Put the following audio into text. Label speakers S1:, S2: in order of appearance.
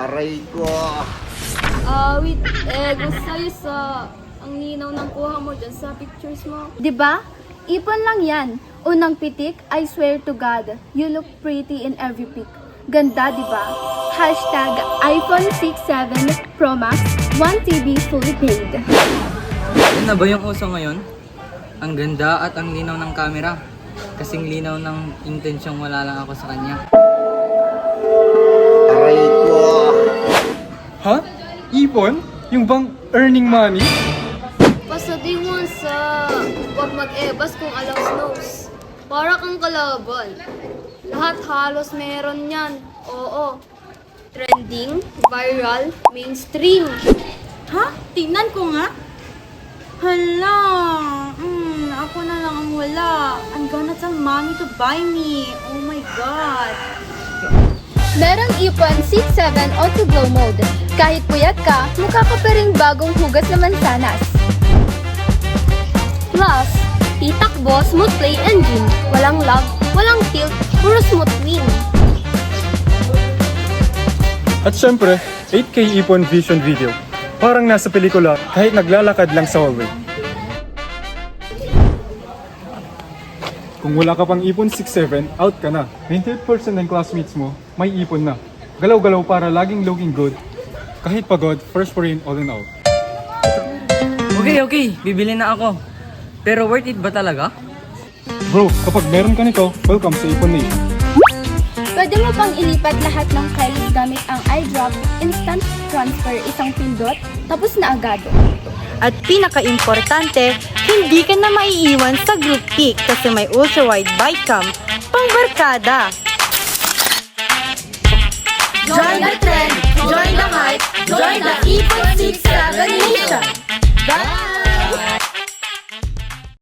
S1: Aray ko.
S2: Wait, gusto sa'yo sa ang ninaw ng kuha mo dyan sa pictures mo.
S3: Diba? Ipon lang yan. Unang pitik, I swear to God, you look pretty in every pic. Ganda, diba? Hashtag iPhone 6-7 Pro Max, 1TB fully paid.
S4: Yan na ba yung uso ngayon? Ang ganda at ang linaw ng camera. Kasing linaw ng intensyong wala lang ako sa kanya.
S1: Aray ko.
S5: Ha? Ipon? Yung bang earning money?
S2: Pasadi mo sa huwag mag-ebas kung allows knows. Para kang kalaban. Lahat halos meron yan. Oo. Trending, viral, mainstream.
S6: Ha? Tingnan ko nga. Hala, ako na lang ang wala. I'm gonna tell mommy to buy me. Oh my God.
S3: Merong ipon 6-7 Auto Glow Mode. Kahit puyat ka, mukha ka pa rin bagong hugas na mansanas.
S2: Plus, titakbo, smooth play engine. Walang lag, walang tilt, puro smooth win.
S5: At syempre, 8K Ipon Vision Video. Parang nasa pelikula kahit naglalakad lang sa hallway. Kung wala ka pang Ipon 6-7, out ka na. 98% ng classmates mo, may ipon na. Galaw-galaw para laging looking good. Kahit pagod, first for in, all in all.
S4: Okay, bibili na ako. Pero worth it ba talaga?
S5: Bro, kapag meron ka nito, welcome sa Ipon Nation.
S3: Pwede mo pang ilipat lahat ng files gamit ang iDrop Instant Transfer, isang pindot, tapos na agad.
S6: At pinaka-importante, hindi ka na maiiwan sa group pic kasi may ultra-wide bike cam pang barkada.
S3: Join the trend, join the hype, join the Ipon 6-7 Nation!